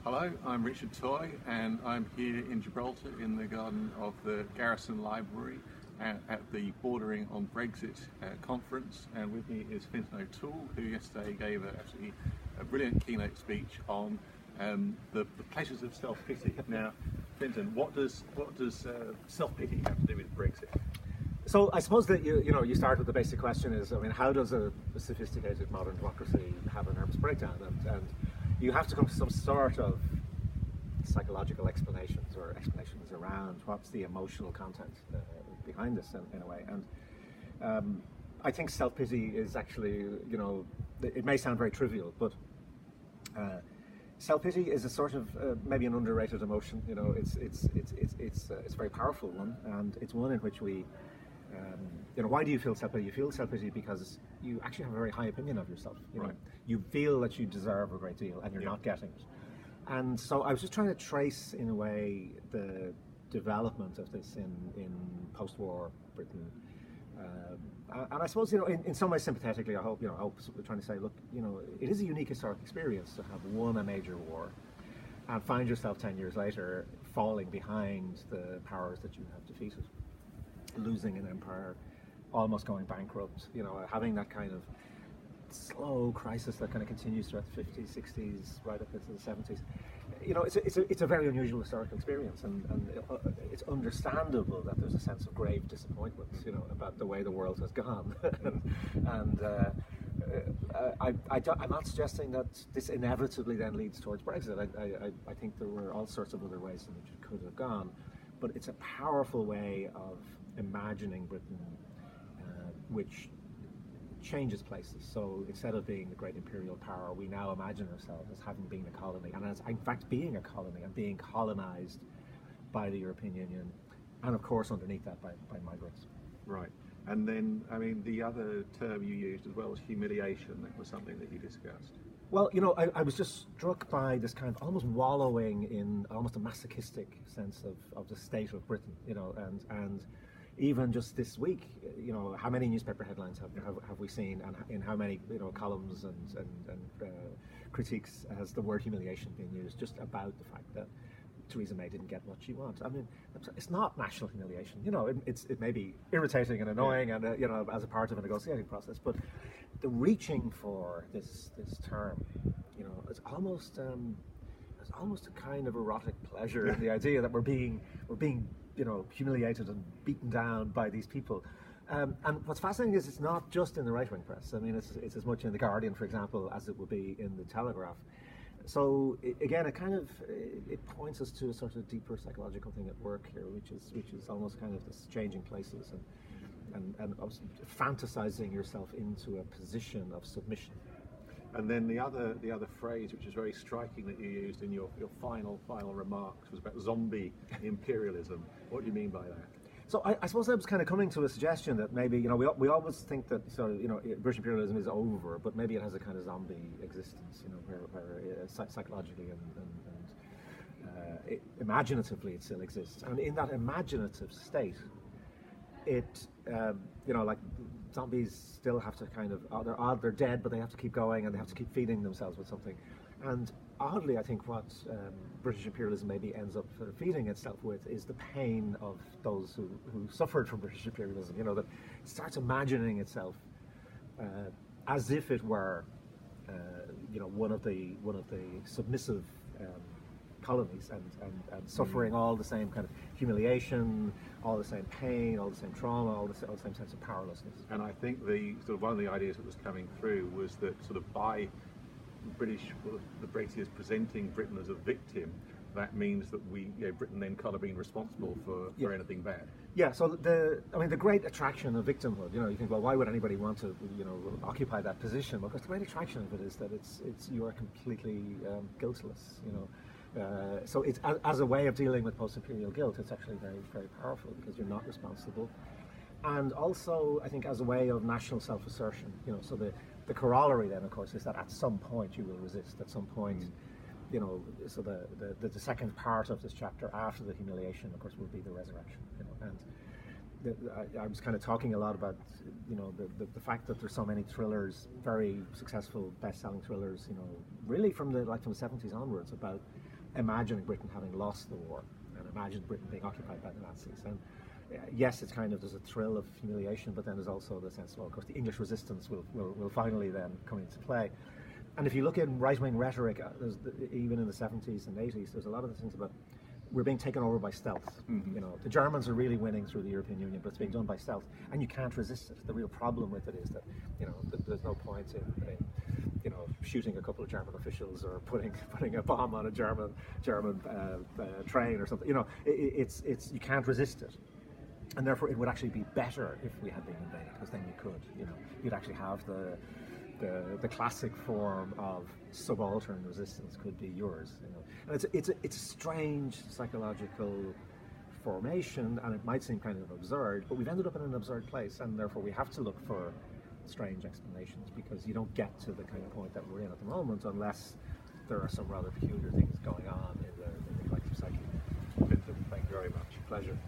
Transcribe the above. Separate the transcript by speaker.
Speaker 1: Hello, I'm Richard Toye and I'm here in Gibraltar in the garden of the Garrison Library at the Bordering on Brexit conference, and with me is Fintan O'Toole, who yesterday gave a brilliant keynote speech on the pleasures of self-pity. Now, Fintan, what does self-pity have to do with Brexit?
Speaker 2: So I suppose that you start with the basic question is, I mean, how does a sophisticated modern democracy have a nervous breakdown? And you have to come to some sort of psychological explanations around what's the emotional content behind this in a way. And I think self-pity is actually, it may sound very trivial, but self-pity is a sort of maybe an underrated emotion. It's a very powerful one, and it's one in which we. Why do you feel self-pity? You feel self-pity because you actually have a very high opinion of yourself.
Speaker 1: Right.
Speaker 2: You feel that you deserve a great deal and you're not getting it. And so I was just trying to trace, in a way, the development of this in post-war Britain. And I suppose, in some ways sympathetically, I hope we're trying to say, look, it is a unique historic experience to have won a major war and find yourself 10 years later falling behind the powers that you have defeated. Losing an empire, almost going bankrupt, having that kind of slow crisis that kind of continues throughout the 50s, 60s, right up into the 70s. It's a very unusual historical experience, and it's understandable that there's a sense of grave disappointment, about the way the world has gone. and I'm not suggesting that this inevitably then leads towards Brexit. I think there were all sorts of other ways in which it could have gone, but it's a powerful way of imagining Britain, which changes places. So instead of being the great imperial power, we now imagine ourselves as having been a colony, and as in fact being a colony and being colonized by the European Union, and of course underneath that by migrants.
Speaker 1: Right. And then, I mean, the other term you used as well was humiliation. That was something that you discussed.
Speaker 2: Well, I was just struck by this kind of almost wallowing in almost a masochistic sense of the state of Britain, and even just this week, how many newspaper headlines have we seen, and in how many columns and critiques has the word humiliation been used just about the fact that Theresa May didn't get what she wants. I mean, it's not national humiliation. It may be irritating and annoying, and as a part of a negotiating process, but the reaching for this term, it's almost a kind of erotic pleasure in the idea that we're being humiliated and beaten down by these people. And what's fascinating is it's not just in the right-wing press. I mean, it's as much in The Guardian, for example, as it would be in The Telegraph. So again, it points us to a sort of deeper psychological thing at work here, which is almost kind of this changing places and fantasizing yourself into a position of submission.
Speaker 1: And then the other phrase, which is very striking, that you used in your final remarks, was about zombie imperialism. What do you mean by that?
Speaker 2: So I suppose I was kind of coming to a suggestion that maybe we always think that British imperialism is over, but maybe it has a kind of zombie existence, where psychologically and imaginatively it still exists, and in that imaginative state, it like zombies still have to kind of they're dead, but they have to keep going and they have to keep feeding themselves with something. And oddly, I think what British imperialism maybe ends up sort of feeding itself with is the pain of those who suffered from British imperialism. That it starts imagining itself as if it were one of the submissive colonies and suffering all the same kind of humiliation, all the same pain, all the same trauma, all the same sense of powerlessness.
Speaker 1: And I think one of the ideas that was coming through was that sort of by the Brexiteers presenting Britain as a victim, that means that Britain then can't have been responsible for anything bad. Yeah. So the great attraction of victimhood, you think, well, why would anybody want to occupy that position? Because the great attraction of it is that you are completely guiltless. So it's as a way of dealing with post-imperial guilt, it's actually very, very powerful because you're not responsible. And also, I think, as a way of national self-assertion, so the corollary then, of course, is that at some point you will resist. At some point, so the second part of this chapter after the humiliation, of course, will be the resurrection. And
Speaker 2: I was kind of talking a lot about, you know, the fact that there's so many thrillers, very successful, best-selling thrillers, you know, really from the 70s onwards, about imagining Britain having lost the war and imagining Britain being occupied by the Nazis. And yes, it's kind of, there's a thrill of humiliation, but then there's also the sense, well, of course, the English resistance will finally then come into play. And if you look in right-wing rhetoric, even in the 70s and 80s, there's a lot of the things about we're being taken over by stealth. Mm-hmm. You know, the Germans are really winning through the European Union, but it's being done by stealth, and you can't resist it. The real problem with it is that, you know, there's no point in you know, shooting a couple of German officials or putting a bomb on a German train or something. You know, it's you can't resist it, and therefore it would actually be better if we had been invaded, because then you could, you know, you'd actually have the classic form of subaltern resistance could be yours, you know. And it's a strange psychological formation, and it might seem kind of absurd, but we've ended up in an absurd place, and therefore we have to look for strange explanations, because you don't get to the kind of point that we're in at the moment unless there are some rather peculiar things going on in the collective psyche.
Speaker 1: Fintan, thank you very much.
Speaker 2: Pleasure.